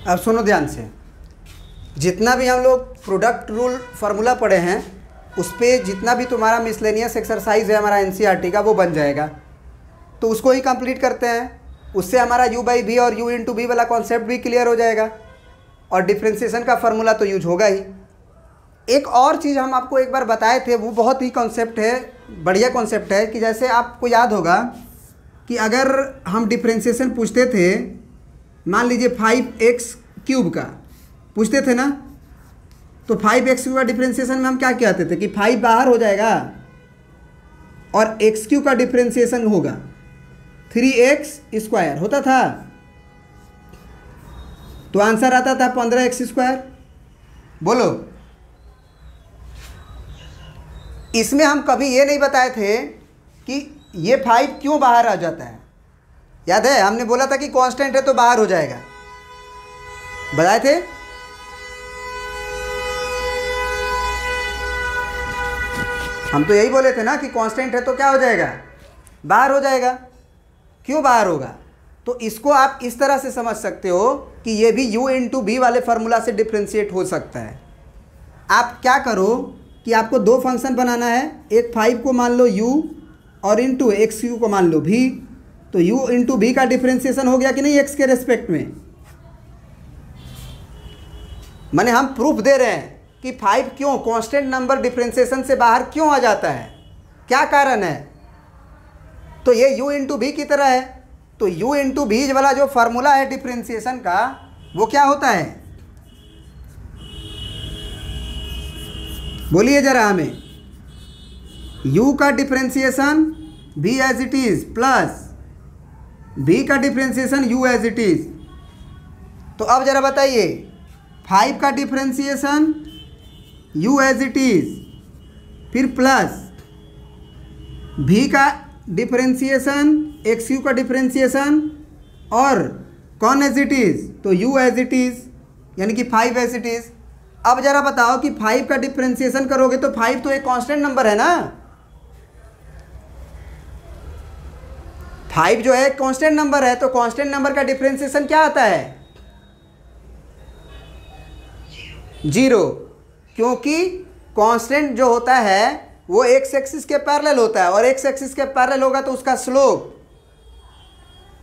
अब सुनो ध्यान से, जितना भी हम लोग प्रोडक्ट रूल फार्मूला पढ़े हैं उस पर जितना भी तुम्हारा मिसलेनियस एक्सरसाइज है हमारा एनसीईआरटी का वो बन जाएगा, तो उसको ही कंप्लीट करते हैं। उससे हमारा u बाई वी और u इंटू वी वाला कॉन्सेप्ट भी क्लियर हो जाएगा और डिफ्रेंसिएशन का फार्मूला तो यूज होगा ही। एक और चीज़ हम आपको एक बार बताए थे, वो बहुत ही कॉन्सेप्ट है, बढ़िया कॉन्सेप्ट है कि जैसे आपको याद होगा कि अगर हम डिफ्रेंसिएशन पूछते थे, मान लीजिए 5x क्यूब का पूछते थे ना, तो 5x क्यूब का डिफ्रेंसिएशन में हम क्या कहते थे कि 5 बाहर हो जाएगा और x क्यूब का डिफ्रेंसिएशन होगा 3x स्क्वायर होता था, तो आंसर आता था 15x स्क्वायर। बोलो, इसमें हम कभी ये नहीं बताए थे कि ये 5 क्यों बाहर आ जाता है। याद है हमने बोला था कि कांस्टेंट है तो बाहर हो जाएगा, बताए थे। हम तो यही बोले थे ना कि कांस्टेंट है तो क्या हो जाएगा, बाहर हो जाएगा। क्यों बाहर होगा, तो इसको आप इस तरह से समझ सकते हो कि ये भी u इंटू वी वाले फार्मूला से डिफ्रेंशिएट हो सकता है। आप क्या करो कि आपको दो फंक्शन बनाना है, एक 5 को मान लो u और इंटू एक्स क्यू को मान लो v, तो u इंटू वी का डिफ्रेंशिएशन हो गया कि नहीं x के रेस्पेक्ट में। माने हम प्रूफ दे रहे हैं कि 5 क्यों कांस्टेंट नंबर डिफ्रेंशिएशन से बाहर क्यों आ जाता है, क्या कारण है। तो ये u इंटू वी की तरह है, तो u इंटू वी वाला जो फार्मूला है डिफ्रेंशिएशन का वो क्या होता है, बोलिए जरा हमें। u का differentiation v as it is plus v का differentiation u as it is. तो अब जरा बताइए 5 का differentiation u as it is, फिर प्लस v का डिफ्रेंशिएशन एक्स क्यू का डिफ्रेंशिएशन और कौन एज इट इज, तो u एज इट इज, यानी कि 5 एज इट इज। अब जरा बताओ कि 5 का डिफ्रेंशिएशन करोगे तो 5 तो एक कांस्टेंट नंबर है ना, 5 जो है एक कांस्टेंट नंबर है, तो कांस्टेंट नंबर का डिफ्रेंशिएशन क्या आता है, 0, क्योंकि कांस्टेंट जो होता है वो एक्स एक्सिस के पैरेलल होता है और एक्स एक्सिस के पैरेलल होगा तो उसका स्लोप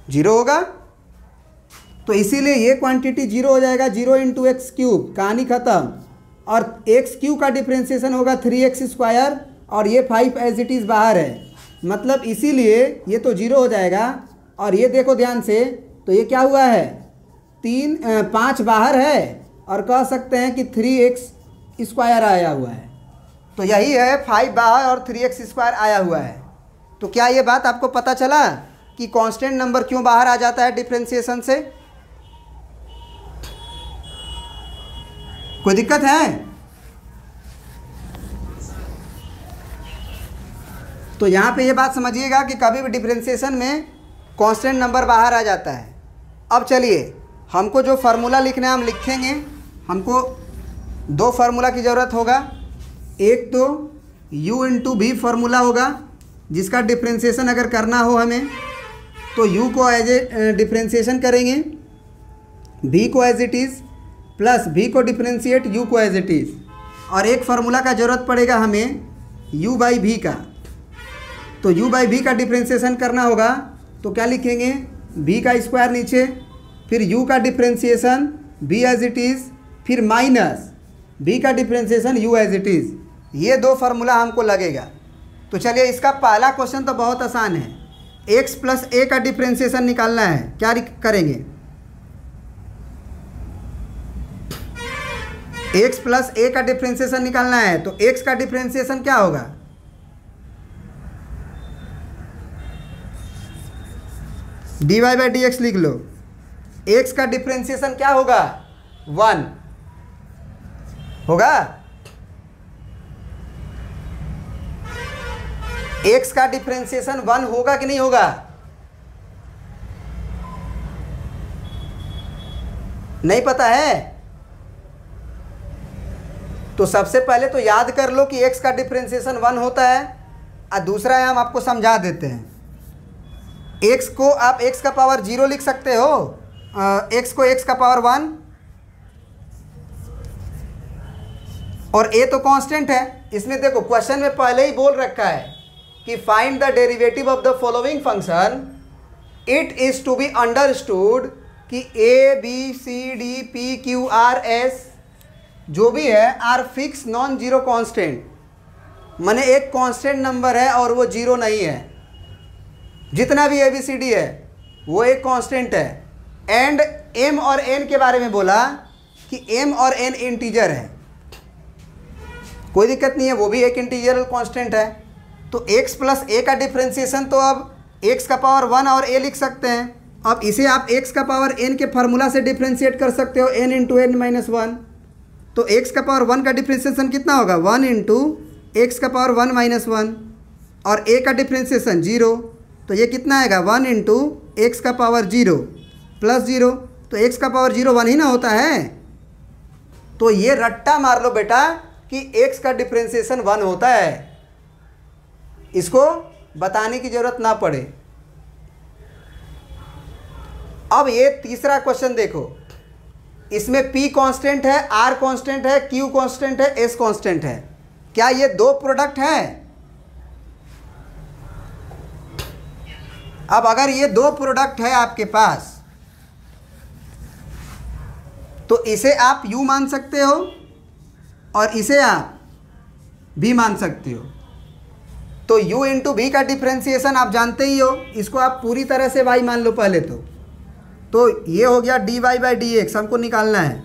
0 होगा। तो इसीलिए ये क्वांटिटी 0 हो जाएगा, 0 इंटू एक्स क्यूब, कहानी खत्म। और एक्स क्यूब का डिफ्रेंशिएशन होगा 3x स्क्वायर और ये 5 एज इट इज़ बाहर है, मतलब इसीलिए ये तो 0 हो जाएगा। और ये देखो ध्यान से, तो ये क्या हुआ है, 5 बाहर है और कह सकते हैं कि 3x स्क्वायर आया हुआ है, तो यही है 5 बाहर और 3x स्क्वायर आया हुआ है। तो क्या ये बात आपको पता चला कि कांस्टेंट नंबर क्यों बाहर आ जाता है डिफ्रेंशिएशन से। कोई दिक्कत है, तो यहाँ पे ये बात समझिएगा कि कभी भी डिफ्रेंशिएशन में कांस्टेंट नंबर बाहर आ जाता है। अब चलिए हमको जो फार्मूला लिखना है हम लिखेंगे। हमको दो फार्मूला की ज़रूरत होगा, एक तो u इंटू वी फार्मूला होगा जिसका डिफ्रेंशिएशन अगर करना हो हमें तो u को एज ए डिफ्रेंशिएशन करेंगे, v को as it is plus v को डिफ्रेंशिएट u को एज इट इज़। और एक फार्मूला का ज़रूरत पड़ेगा हमें u बाई v का, तो u बाई v का डिफ्रेंशिएशन करना होगा तो क्या लिखेंगे, v का स्क्वायर नीचे, फिर u का differentiation v as it is, फिर माइनस v का differentiation u as it is. ये दो फार्मूला हमको लगेगा। तो चलिए इसका पहला क्वेश्चन तो बहुत आसान है, x प्लस a का डिफ्रेंशिएशन निकालना है। क्या करेंगे, x प्लस a का डिफ्रेंशिएशन निकालना है, तो x का डिफ्रेंशिएशन क्या होगा, dy बाई डी एक्स लिख लो। x का डिफ्रेंशिएशन क्या होगा, 1 होगा। x का डिफ्रेंशिएशन 1 होगा कि नहीं होगा, नहीं पता है, तो सबसे पहले तो याद कर लो कि x का डिफ्रेंशिएशन 1 होता है। और दूसरा है हम आपको समझा देते हैं, x को आप x का पावर 0 लिख सकते हो, x को x का पावर 1 और ए तो कांस्टेंट है। इसमें देखो क्वेश्चन में पहले ही बोल रखा है कि find the derivative of the following function, it is to be understood कि A B C D P Q R S जो भी है are fix non zero constant. माने एक कांस्टेंट नंबर है और वो जीरो नहीं है। जितना भी ए बी सी डी है वो एक कांस्टेंट है। एंड एम और एन के बारे में बोला कि एम और एन इंटीजर है, कोई दिक्कत नहीं है, वो भी एक इंटीजरल कांस्टेंट है। तो x प्लस ए का डिफ्रेंशिएशन तो अब x का पावर 1 और a लिख सकते हैं। अब इसे आप x का पावर n के फार्मूला से डिफ्रेंशिएट कर सकते हो, n इंटू एन माइनस 1। तो x का पावर 1 का डिफ्रेंशिएशन कितना होगा, 1 इंटू एक्स का पावर 1 माइनस 1, और a का डिफ्रेंशिएशन 0, तो ये कितना आएगा 1 इंटू एक्स का पावर 0 प्लस 0। तो x का पावर 0 1 ही ना होता है। तो ये रट्टा मार लो बेटा कि x का डिफ्रेंशिएशन 1 होता है, इसको बताने की जरूरत ना पड़े। अब ये तीसरा क्वेश्चन देखो, इसमें p कांस्टेंट है, r कांस्टेंट है, q कांस्टेंट है, s कांस्टेंट है। क्या ये दो प्रोडक्ट हैं? अब अगर ये दो प्रोडक्ट है आपके पास तो इसे आप u मान सकते हो और इसे आप v मान सकते हो। तो u इंटू v का डिफ्रेंशिएशन आप जानते ही हो, इसको आप पूरी तरह से y मान लो पहले तो ये हो गया dy बाई डी एक्स हमको निकालना है।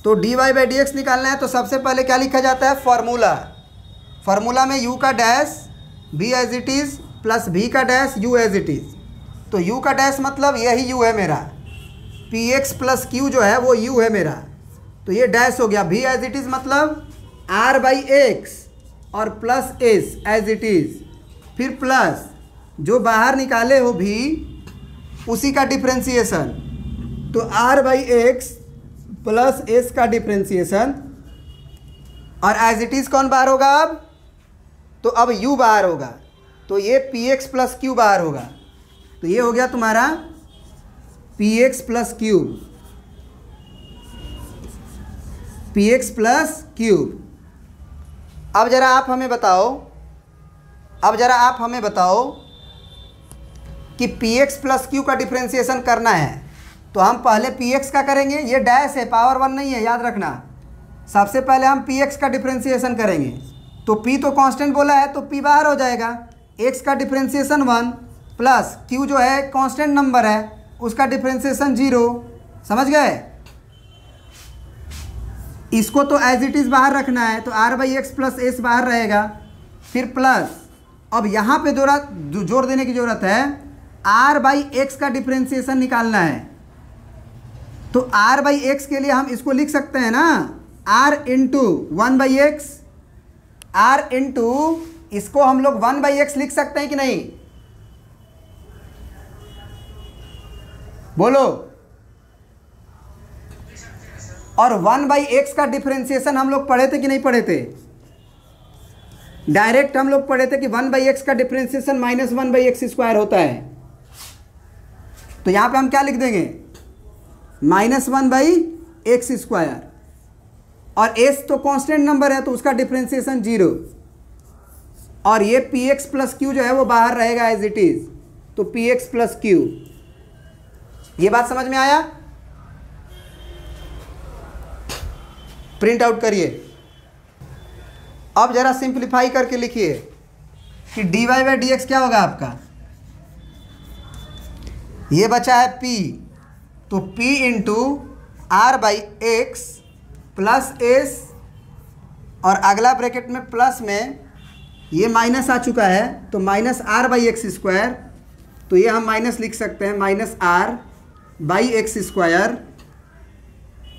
तो dy बाई डी एक्स निकालना है तो सबसे पहले क्या लिखा जाता है, फार्मूला में u का dash v as it is plus v का dash u as it is. तो u का डैश मतलब यही u है मेरा, px प्लस q जो है वो u है मेरा, तो ये डैश हो गया। v एज इट इज़ मतलब r बाई एक्स और plus s as it is, फिर प्लस जो बाहर निकाले हो v उसी का डिफ्रेंशिएशन, तो r by x plus s का डिफ्रेंशिएशन, और एज इट इज़ कौन बाहर होगा अब, तो अब u बाहर होगा, तो ये px प्लस q बाहर होगा। तो ये हो गया तुम्हारा px प्लस क्यूब। अब ज़रा आप हमें बताओ कि px प्लस q का डिफ्रेंशिएशन करना है तो हम पहले px का करेंगे, ये डैश है पावर 1 नहीं है, याद रखना। सबसे पहले हम px का डिफ्रेंशिएशन करेंगे, तो p तो कांस्टेंट बोला है तो p बाहर हो जाएगा, x का डिफ्रेंशिएशन 1 प्लस q जो है कांस्टेंट नंबर है उसका डिफ्रेंशिएशन 0। समझ गए? इसको तो एज इट इज़ बाहर रखना है, तो r by x plus S बाहर रहेगा, फिर प्लस अब यहाँ पे जोड़ देने की ज़रूरत है, r बाई एक्स का डिफ्रेंशिएशन निकालना है। तो r बाई एक्स के लिए हम इसको लिख सकते हैं ना, r into 1 by x, r into इसको हम लोग 1 बाई एक्स लिख सकते हैं कि नहीं, बोलो। और 1 बाई एक्स का डिफ्रेंशिएशन हम लोग पढ़े थे कि नहीं पढ़े थे? डायरेक्ट हम लोग पढ़े थे कि 1 बाई एक्स का differentiation minus 1 by x square होता है। तो यहाँ पे हम क्या लिख देंगे, माइनस 1 बाई एक्स स्क्वायर, और s तो कांस्टेंट नंबर है तो उसका डिफ्रेंशिएशन 0, और ये px प्लस q जो है वो बाहर रहेगा एज इट इज़, तो px प्लस q। ये बात समझ में आया? प्रिंट आउट करिए। अब जरा सिंप्लीफाई करके लिखिए कि dy बाई डी एक्स क्या होगा आपका, ये बचा है p, तो p into r by x plus s, और अगला ब्रैकेट में प्लस में ये माइनस आ चुका है तो minus r by x square, तो ये हम माइनस लिख सकते हैं, minus r by x square,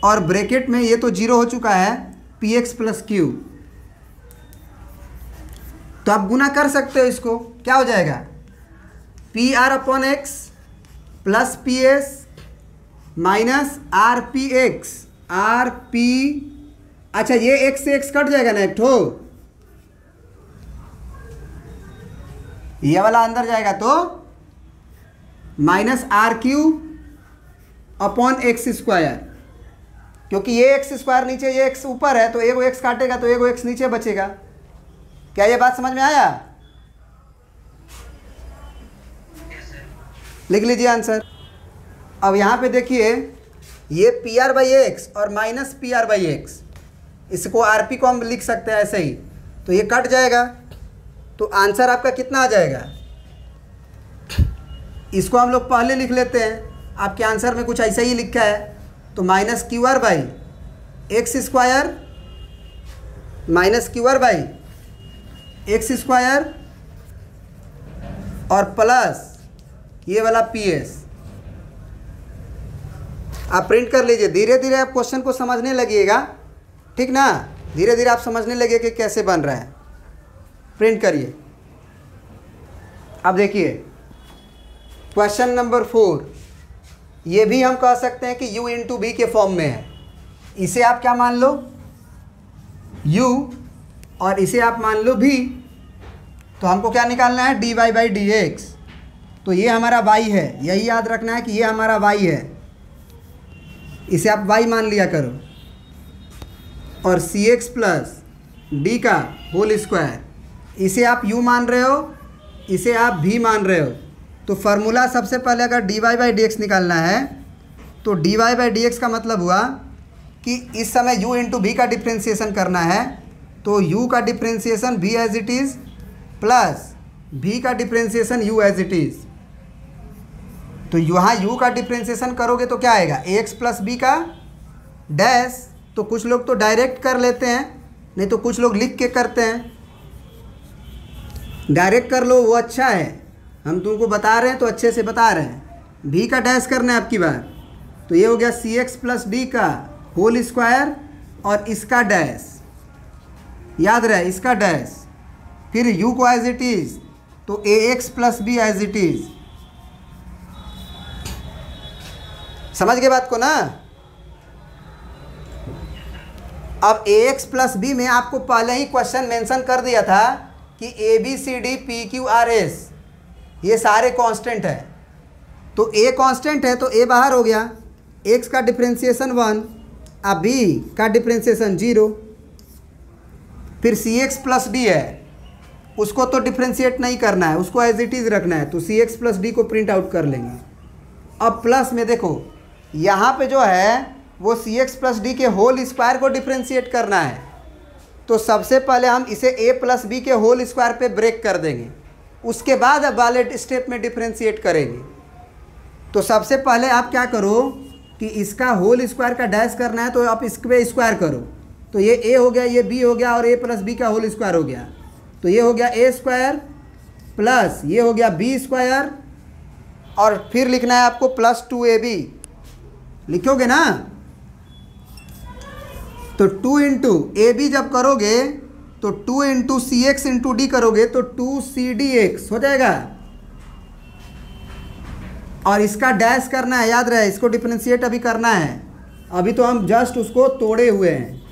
और ब्रैकेट में ये तो 0 हो चुका है, पी एक्स प्लस क्यू। तो आप गुना कर सकते हो, इसको क्या हो जाएगा, P R upon x plus P S minus R P x, R P, अच्छा ये एक्स से एक्स कट जाएगा ना एक ठो, ये वाला अंदर जाएगा तो minus r q upon x square, क्योंकि ये एक्स स्क्वायर नीचे, ये एक्स ऊपर है, तो एगो एक्स काटेगा तो एगो एक्स नीचे बचेगा। क्या ये बात समझ में आया? लिख लीजिए आंसर। अब यहाँ पे देखिए, ये पी आर बाई एक्स और minus P R by x, इसको आर पी को हम लिख सकते हैं ऐसे ही, तो ये कट जाएगा, तो आंसर आपका कितना आ जाएगा? इसको हम लोग पहले लिख लेते हैं, आपके आंसर में कुछ ऐसा ही लिखा है, तो minus Q R by x square, minus Q R by x square और प्लस ये वाला पी एस। आप प्रिंट कर लीजिए, धीरे धीरे आप क्वेश्चन को समझने लगिएगा, ठीक ना? धीरे धीरे आप समझने लगिए कि कैसे बन रहा है। प्रिंट करिए। अब देखिए क्वेश्चन नंबर 4, ये भी हम कह सकते हैं कि u इंटू बी के फॉर्म में है। इसे आप क्या मान लो? u, और इसे आप मान लो v। तो हमको क्या निकालना है? dy by D x. तो ये हमारा y है, यही याद रखना है कि ये हमारा y है, इसे आप y मान लिया करो। और सी एक्स प्लस डी का होल स्क्वायर, इसे आप u मान रहे हो, इसे आप v मान रहे हो। तो फार्मूला सबसे पहले अगर dy बाई डी एक्स निकालना है, तो dy बाई डी एक्स का मतलब हुआ कि इस समय u इंटू वी का डिफ्रेंशिएशन करना है, तो u का differentiation v as it is plus v का differentiation u as it is. तो यहाँ u का डिफ्रेंशिएशन करोगे तो क्या आएगा? ax प्लस बी का डैश। तो कुछ लोग तो डायरेक्ट कर लेते हैं, नहीं तो कुछ लोग लिख के करते हैं। डायरेक्ट कर लो, वो अच्छा है, हम तुमको बता रहे हैं तो अच्छे से बता रहे हैं। v का डैश करना है आपकी बार, तो ये हो गया सी एक्स प्लस डी का होल स्क्वायर और इसका डैश, याद रहे इसका डैश। फिर u को एज इट इज़, तो A X plus B as it is. समझ गए बात को ना? अब ए एक्स प्लस बी में आपको पहले ही क्वेश्चन मेंशन कर दिया था कि A B C D P Q R S ये सारे कांस्टेंट है। तो ए कांस्टेंट है तो ए बाहर हो गया, एक्स का डिफ्रेंशिएशन 1, अब बी का डिफ्रेंशिएशन 0। फिर सी एक्स प्लस डी है, उसको तो डिफ्रेंशिएट नहीं करना है, उसको एज इट इज़ रखना है, तो सी एक्स प्लस डी को प्रिंट आउट कर लेंगे। अब प्लस में देखो, यहाँ पे जो है वो सी एक्स प्लस डी के होल स्क्वायर को डिफ्रेंशिएट करना है, तो सबसे पहले हम इसे a प्लस बी के होल स्क्वायर पे ब्रेक कर देंगे, उसके बाद अब वाले स्टेप में डिफ्रेंशिएट करेंगे। तो सबसे पहले आप क्या करो कि इसका होल स्क्वायर का डैश करना है, तो आप इस पे स्क्वायर करो, तो ये a हो गया, ये b हो गया, और a प्लस बी का होल स्क्वायर हो गया, तो ये हो गया a स्क्वायर प्लस ये हो गया b स्क्वायर, और फिर लिखना है आपको प्लस 2ab। लिखोगे ना? तो 2 इंटू ए बी जब करोगे तो 2 into C x into D करोगे तो 2cdx हो जाएगा, और इसका डैश करना है, याद रहे इसको डिफरेंशिएट अभी करना है, अभी तो हम जस्ट उसको तोड़े हुए हैं।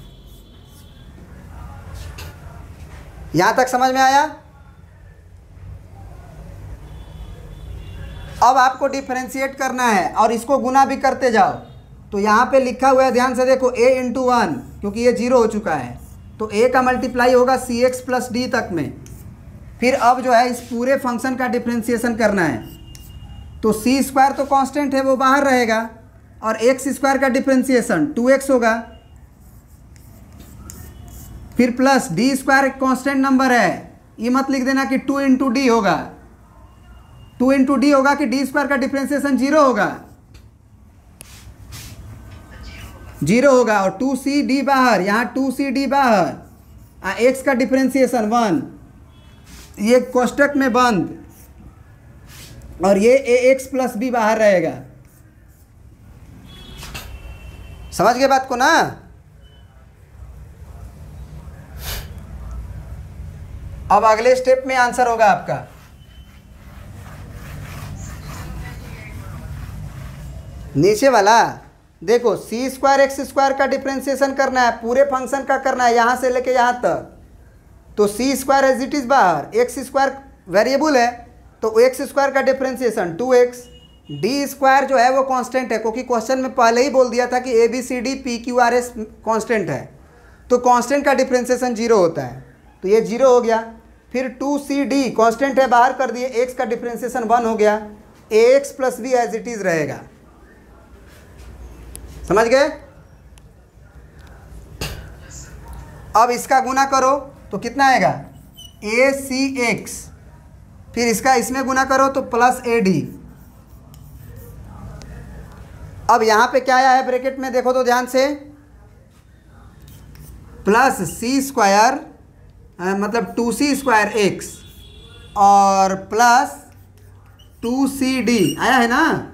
यहां तक समझ में आया? अब आपको डिफरेंशिएट करना है और इसको गुना भी करते जाओ। तो यहाँ पे लिखा हुआ है, ध्यान से देखो, a इंटू 1, क्योंकि ये 0 हो चुका है, तो a का मल्टीप्लाई होगा सी एक्स प्लस डी तक में। फिर अब जो है इस पूरे फंक्शन का डिफरेंशिएशन करना है, तो सी स्क्वायर तो कांस्टेंट है वो बाहर रहेगा, और एक्स स्क्वायर का डिफरेंशिएशन 2x होगा। फिर प्लस डी स्क्वायर एक कांस्टेंट नंबर है, ये मत लिख देना कि 2 इंटू डी होगा, 2 इंटू डी होगा कि डी स्क्वायर का डिफरेंशिएशन 0 होगा, 0 होगा, और 2cd बाहर, यहाँ 2cd बाहर, एक्स का डिफरेंशिएशन 1, ये कोष्टक में बंद, और ये ax प्लस बी बाहर रहेगा। समझ गए बात को ना? अब अगले स्टेप में आंसर होगा आपका, नीचे वाला देखो, सी स्क्वायर एक्स स्क्वायर का डिफरेंशिएशन करना है, पूरे फंक्शन का करना है, यहाँ से लेके यहाँ तक। तो सी स्क्वायर एज इट इज़ बाहर, एक्स स्क्वायर वेरिएबल है, तो एक्स स्क्वायर का डिफरेंशिएशन 2x, डी स्क्वायर जो है वो कांस्टेंट है, क्योंकि क्वेश्चन में पहले ही बोल दिया था कि A B C D P Q R S constant है, तो कांस्टेंट का डिफ्रेंसिएशन 0 होता है, तो ये 0 हो गया। फिर 2CD कांस्टेंट है, बाहर कर दिए, x का डिफ्रेंसिएशन 1 हो गया, ax plus B as it is रहेगा। समझ गए? अब इसका गुना करो तो कितना आएगा, ACX, फिर इसका इसमें गुना करो तो प्लस AD। अब यहाँ पे क्या आया है ब्रैकेट में, देखो तो ध्यान से, प्लस C स्क्वायर मतलब 2C स्क्वायर x और प्लस 2CD आया है ना,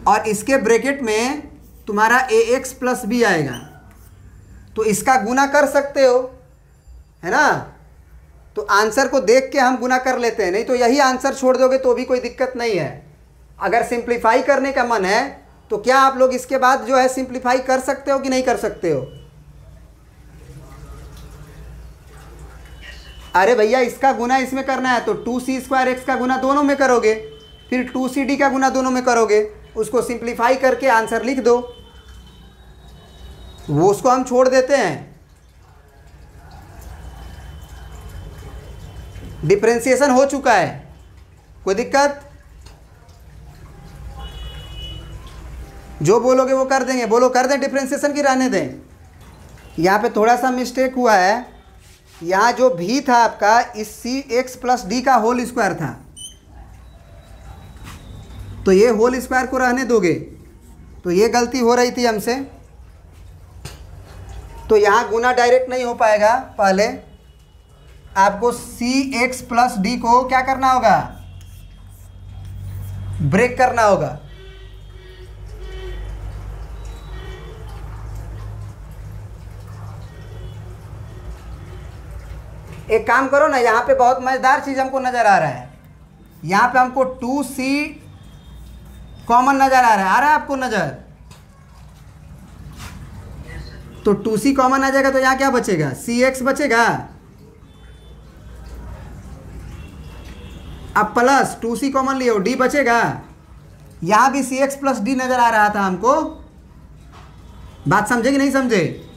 और इसके ब्रैकेट में तुम्हारा AX प्लस B आएगा, तो इसका गुना कर सकते हो, है ना। तो आंसर को देख के हम गुना कर लेते हैं, नहीं तो यही आंसर छोड़ दोगे तो भी कोई दिक्कत नहीं है। अगर सिंप्लीफाई करने का मन है तो क्या आप लोग इसके बाद जो है सिंप्लीफाई कर सकते हो कि नहीं कर सकते हो? अरे भैया इसका गुना इसमें करना है तो 2C स्क्वायर एक्स का गुना दोनों में करोगे, फिर 2CD का गुना दोनों में करोगे, उसको सिंप्लीफाई करके आंसर लिख दो, वो उसको हम छोड़ देते हैं। डिफरेंशिएशन हो चुका है, कोई दिक्कत? जो बोलोगे वो कर देंगे, बोलो कर दें डिफरेंशिएशन की रहने दें? यहाँ पे थोड़ा सा मिस्टेक हुआ है, यहाँ जो भी था आपका इस CX प्लस डी का होल स्क्वायर था, तो ये होल स्क्वायर को रहने दोगे, तो ये गलती हो रही थी हमसे। तो यहाँ गुना डायरेक्ट नहीं हो पाएगा, पहले आपको CX प्लस डी को क्या करना होगा, ब्रेक करना होगा। एक काम करो ना, यहाँ पे बहुत मज़ेदार चीज़ हमको नज़र आ रहा है, यहाँ पे हमको 2C कॉमन नज़र आ रहा है आपको नज़र? तो 2C कॉमन आ जाएगा तो यहाँ क्या बचेगा, CX बचेगा। अब प्लस 2C कॉमन लियो, D बचेगा। यहाँ भी CX प्लस D नज़र आ रहा था हमको, बात समझे कि नहीं समझे?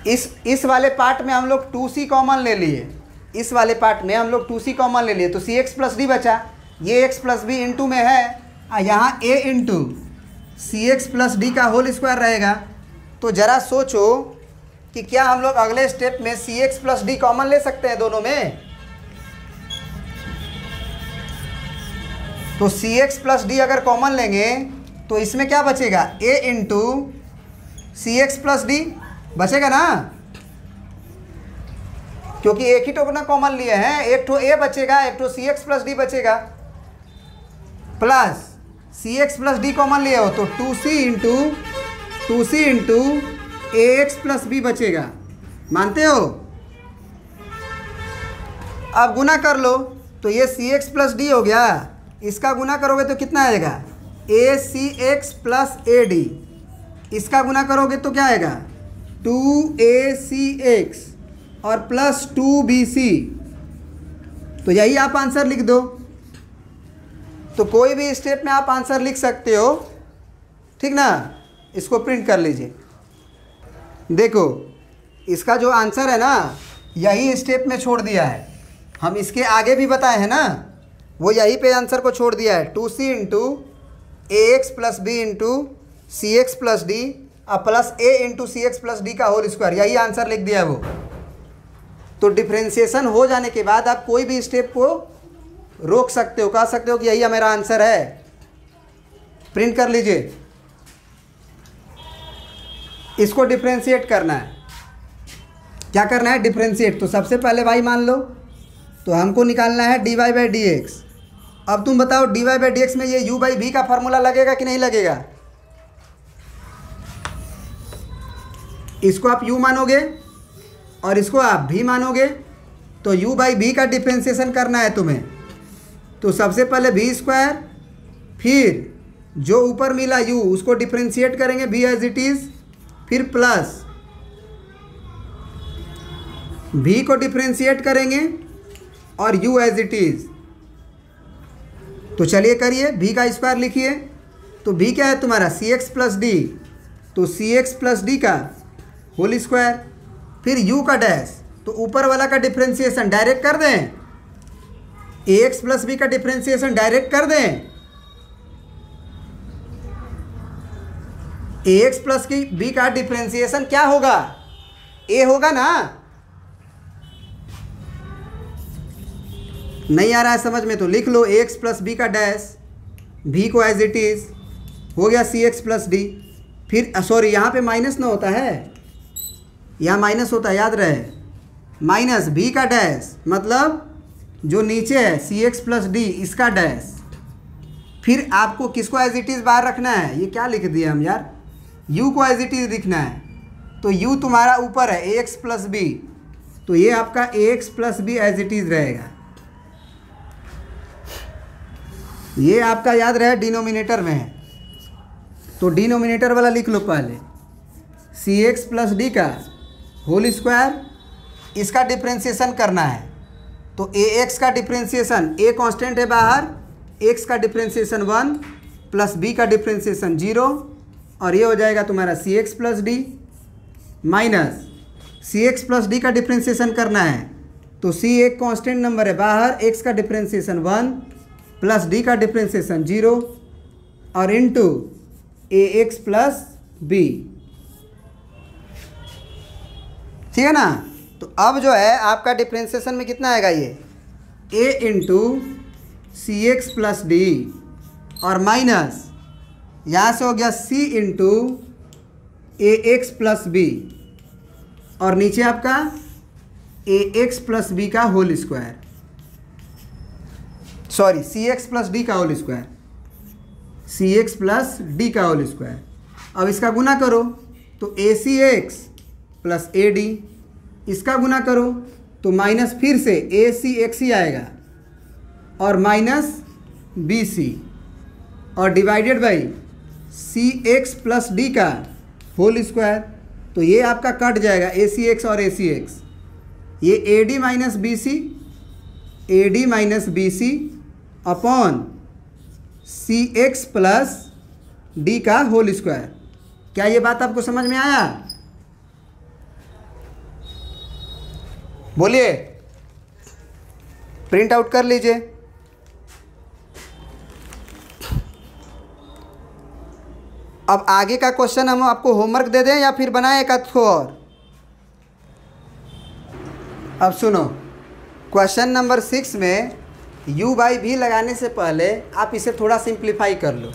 इस वाले पार्ट में हम लोग 2C कॉमन ले लिए, इस वाले पार्ट में हम लोग 2C कॉमन ले लिए, तो CX प्लस डी बचा, ये x प्लस बी इंटू में है, यहाँ a into CX plus D का होल स्क्वायर रहेगा। तो ज़रा सोचो कि क्या हम लोग अगले स्टेप में CX प्लस डी कॉमन ले सकते हैं दोनों में? तो CX प्लस डी अगर कॉमन लेंगे तो इसमें क्या बचेगा, a into CX plus D बचेगा ना, क्योंकि एक ही तो ना कॉमन लिए हैं, एक तो a बचेगा, एक तो CX प्लस डी बचेगा, plus CX plus D common लिए हो तो 2C into AX plus B बचेगा, मानते हो? अब गुना कर लो तो ये CX प्लस डी हो गया, इसका गुना करोगे तो कितना आएगा, ACX प्लस AD, इसका गुना करोगे तो क्या आएगा, 2ACX और प्लस 2BC, तो यही आप आंसर लिख दो। तो कोई भी स्टेप में आप आंसर लिख सकते हो, ठीक ना। इसको प्रिंट कर लीजिए, देखो इसका जो आंसर है ना यही स्टेप में छोड़ दिया है, हम इसके आगे भी बताए हैं ना, वो यहीं पे आंसर को छोड़ दिया है, 2C into AX plus B into CX plus D और plus A into CX plus D का होल स्क्वायर, यही आंसर लिख दिया है वो। तो डिफ्रेंशिएशन हो जाने के बाद आप कोई भी स्टेप को रोक सकते हो, कह सकते हो कि यही मेरा आंसर है। प्रिंट कर लीजिए, इसको डिफ्रेंशिएट करना है। क्या करना है, डिफ्रेंशिएट। तो सबसे पहले भाई मान लो तो हमको निकालना है dy बाई डी एक्स। अब तुम बताओ dy बाई डी एक्स में ये u बाई वी का फार्मूला लगेगा कि नहीं लगेगा? इसको आप u मानोगे और इसको आप v मानोगे, तो u बाई v का डिफ्रेंशिएशन करना है तुम्हें। तो सबसे पहले v स्क्वायर, फिर जो ऊपर मिला u उसको डिफ्रेंशिएट करेंगे v एज इट इज़, फिर प्लस v को डिफ्रेंशिएट करेंगे और u एज इट इज़। तो चलिए करिए, v का स्क्वायर लिखिए। तो v क्या है तुम्हारा cx प्लस डी, तो cx प्लस डी का होल स्क्वायर। फिर u का डैश, तो ऊपर वाला का डिफ्रेंशिएशन डायरेक्ट कर दें, ax प्लस b का डिफ्रेंशिएशन डायरेक्ट कर दें। ax प्लस की b का डिफ्रेंशिएशन क्या होगा, a होगा ना। नहीं आ रहा है समझ में तो लिख लो ax प्लस बी का डैश, v को एज इट इज़ हो गया cx प्लस डी। फिर सॉरी यहाँ पे माइनस ना होता है, यहाँ माइनस होता है, याद रहे, माइनस v का डैश मतलब जो नीचे है cx प्लस डी इसका डैश। फिर आपको किसको एज इट इज़ बाहर रखना है, ये क्या लिख दिया हम यार, u को एज इट इज़ लिखना है। तो u तुम्हारा ऊपर है ax प्लस बी, तो ये आपका ax plus B as it is रहेगा। ये आपका याद रहे डिनोमिनेटर में है, तो डिनोमिनेटर वाला लिख लो पहले, cx प्लस डी का होल स्क्वायर, इसका डिफ्रेंशिएशन करना है। तो ax का डिफ्रेंशिएशन, a कांस्टेंट है बाहर, x का डिफ्रेंशिएशन 1 प्लस b का डिफ्रेंशिएशन 0, और ये हो जाएगा तुम्हारा cx plus D minus cx plus D का डिफ्रेंशिएशन करना है। तो c एक कांस्टेंट नंबर है बाहर, x का डिफ्रेंशिएशन 1 प्लस d का डिफ्रेंशिएशन 0 और इनटू ax प्लस b, ठीक है ना। तो अब जो है आपका डिफ्रेंशिएशन में कितना आएगा, ये a into C X plus D और माइनस यहाँ से हो गया c इंटू ए एक्स प्लस बी और नीचे आपका ए एक्स प्लस बी का whole square, sorry C X plus D का whole square, C X plus D का होल स्क्वायर। अब इसका गुना करो तो A C X plus A D, इसका गुना करो तो माइनस फिर से ए सी एक्स ही आएगा और माइनस बी सी और divided by C X plus D का होल स्क्वायर। तो ये आपका कट जाएगा ए सी एक्स और ए सी एक्स, ये A D minus B C, A D minus B C upon C X plus D का whole square. क्या ये बात आपको समझ में आया? बोलिए, प्रिंट आउट कर लीजिए। अब आगे का क्वेश्चन हम आपको होमवर्क दे दें या फिर बनाएं एक आध और? अब सुनो, क्वेश्चन नंबर 6 में u बाई भी लगाने से पहले आप इसे थोड़ा सिंप्लीफाई कर लो।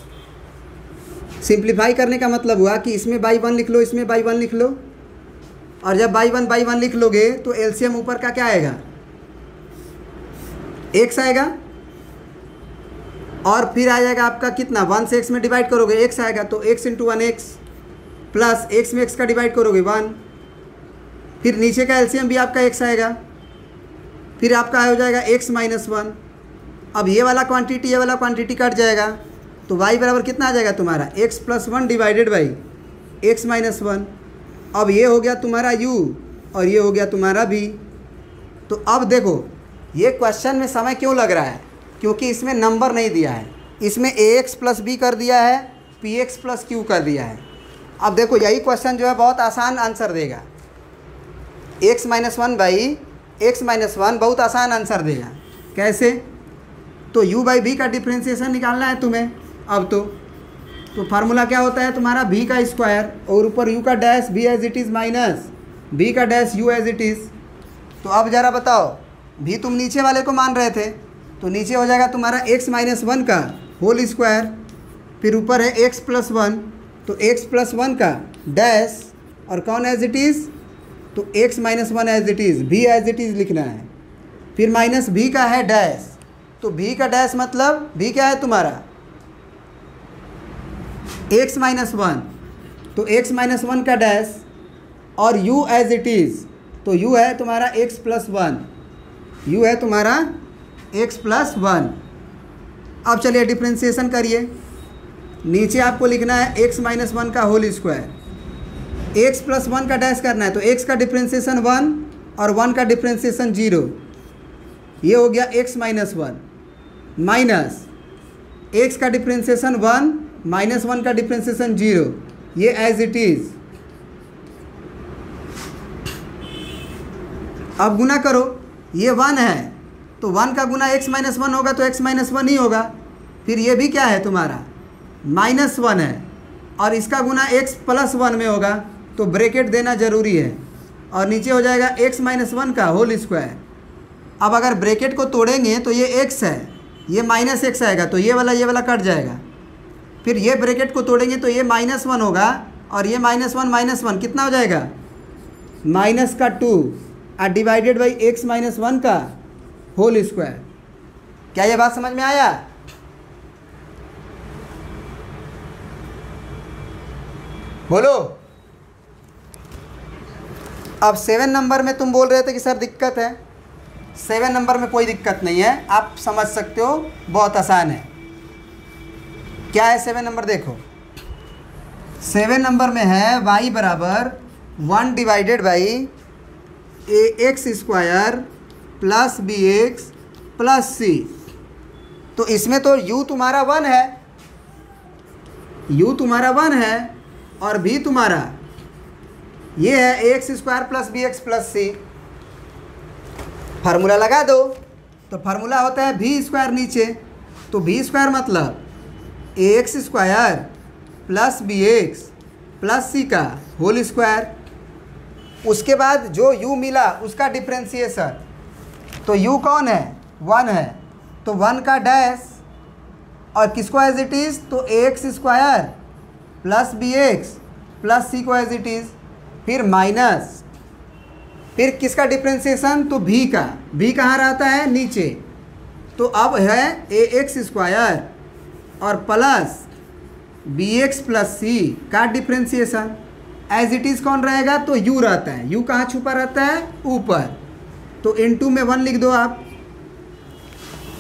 सिंप्लीफाई करने का मतलब हुआ कि इसमें बाई 1 लिख लो, इसमें बाई 1 लिख लो, और जब बाई 1 लिख लोगे तो एलसीएम ऊपर का क्या आएगा, x आएगा, और फिर आ जाएगा आपका कितना, 1 से x में डिवाइड करोगे x आएगा, तो x into 1x plus x में x का डिवाइड करोगे 1, फिर नीचे का एलसीएम भी आपका x आएगा, फिर आपका हो जाएगा x माइनस 1। अब ये वाला क्वांटिटी ये वाला क्वांटिटी कट जाएगा, तो y बराबर कितना आ जाएगा तुम्हारा x plus 1 divided by x minus 1। अब ये हो गया तुम्हारा u और ये हो गया तुम्हारा v। तो अब देखो ये क्वेश्चन में समय क्यों लग रहा है, क्योंकि इसमें नंबर नहीं दिया है, इसमें ax प्लस बी कर दिया है, px प्लस q कर दिया है। अब देखो यही क्वेश्चन जो है बहुत आसान आंसर देगा, x minus 1 by x minus 1 बहुत आसान आंसर देगा। कैसे? तो u बाई v का डिफ्रेंशिएशन निकालना है तुम्हें। अब तो फार्मूला क्या होता है तुम्हारा, v का स्क्वायर और ऊपर u का dash v as it is minus v का dash u as it is. तो अब ज़रा बताओ, v तुम नीचे वाले को मान रहे थे, तो नीचे हो जाएगा तुम्हारा x माइनस 1 का होल स्क्वायर, फिर ऊपर है x प्लस 1, तो x प्लस 1 का डैश और कौन एज इट इज़, तो x minus 1 as it is, v as it is लिखना है, फिर माइनस v का है डैश, तो v का डैश मतलब v क्या है तुम्हारा x माइनस 1, तो x माइनस 1 का डैश और u एज इट इज़, तो u है तुम्हारा x प्लस 1, u है तुम्हारा x प्लस 1। अब चलिए डिफ्रेंशिएशन करिए, नीचे आपको लिखना है x माइनस 1 का होल स्क्वायर, x प्लस 1 का डैश करना है, तो x का डिफ्रेंशिएशन 1 और 1 का डिफ्रेंशिएशन 0, ये हो गया x minus one minus x का डिफ्रेंसिएशन 1 माइनस 1 का डिफ्रेंसिएशन 0, ये एज इट इज़। अब गुना करो, ये 1 है तो 1 का गुना x माइनस 1 होगा तो x माइनस 1 ही होगा। फिर ये भी क्या है तुम्हारा माइनस 1 है और इसका गुना x प्लस 1 में होगा तो ब्रैकेट देना ज़रूरी है और नीचे हो जाएगा x माइनस 1 का होल स्क्वायर। अब अगर ब्रैकेट को तोड़ेंगे तो ये x है, ये माइनस x आएगा तो ये वाला कट जाएगा। फिर ये ब्रैकेट को तोड़ेंगे तो ये माइनस 1 होगा और ये माइनस वन कितना हो जाएगा माइनस का 2 और डिवाइडेड बाई x माइनस 1 का होल स्क्वायर। क्या ये बात समझ में आया? बोलो। अब 7 नंबर में तुम बोल रहे थे कि सर दिक्कत है। 7 नंबर में कोई दिक्कत नहीं है, आप समझ सकते हो, बहुत आसान है। क्या है 7 नंबर? देखो 7 नंबर में है y बराबर 1 divided by A x square plus B x plus C. तो इसमें तो u तुम्हारा 1 है, u तुम्हारा 1 है और v तुम्हारा ये है A x square plus B x plus C. Formula लगा दो तो फार्मूला होता है v स्क्वायर नीचे, तो v स्क्वायर मतलब A x square plus B x plus सी का होल स्क्वायर। उसके बाद जो u मिला उसका डिफ्रेंसिएशन, तो u कौन है 1 है तो 1 का डैश और किसको एज इट इज़ तो A x square plus B x plus C को एज इट इज़, फिर माइनस, फिर किसका डिफ्रेंसिएशन तो v का, v कहाँ रहता है नीचे, तो अब है ए एक्स स्क्वायर और प्लस बी एक्स प्लस सी का डिफ्रेंसिएशन एज इट इज़ कौन रहेगा तो u रहता है, u कहाँ छुपा रहता है ऊपर, तो इनटू में 1 लिख दो आप।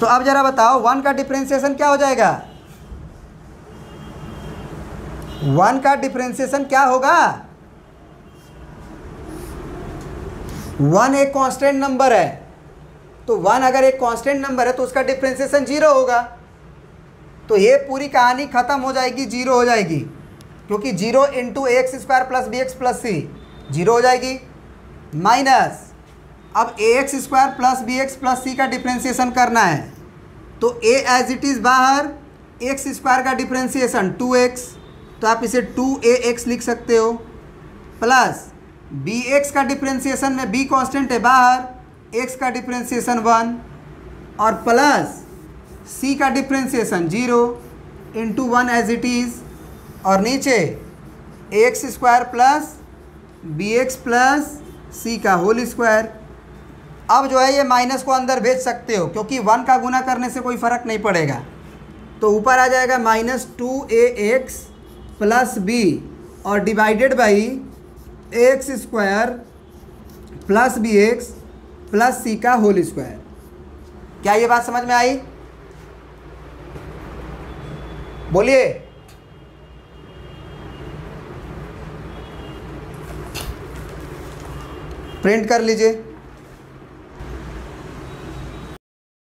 तो अब ज़रा बताओ 1 का डिफ्रेंसिएशन क्या हो जाएगा, 1 का डिफ्रेंसिएशन क्या होगा, 1 एक कांस्टेंट नंबर है, तो 1 अगर एक कांस्टेंट नंबर है तो उसका डिफ्रेंसिएशन 0 होगा। तो ये पूरी कहानी ख़त्म हो जाएगी, 0 हो जाएगी, क्योंकि 0 इंटू ए x square plus B x plus c 0 हो जाएगी। माइनस अब a x square plus B x plus सी का डिफ्रेंसिएशन करना है, तो ए एज इट इज़ बाहर, एक्स स्क्वायर का डिफ्रेंसिएशन 2x, तो आप इसे 2ax लिख सकते हो, प्लस बी एक्स का डिफ्रेंसिएशन में b कांस्टेंट है बाहर, x का डिफ्रेंसिएशन 1 और प्लस c का differentiation 0 into 1 as it is, और नीचे x square plus B x plus सी का होल स्क्वायर। अब जो है ये माइनस को अंदर भेज सकते हो क्योंकि 1 का गुना करने से कोई फ़र्क नहीं पड़ेगा, तो ऊपर आ जाएगा -2ax प्लस बी और divided by x square plus B x plus सी का होल स्क्वायर। क्या ये बात समझ में आई? बोलिए। प्रिंट कर लीजिए।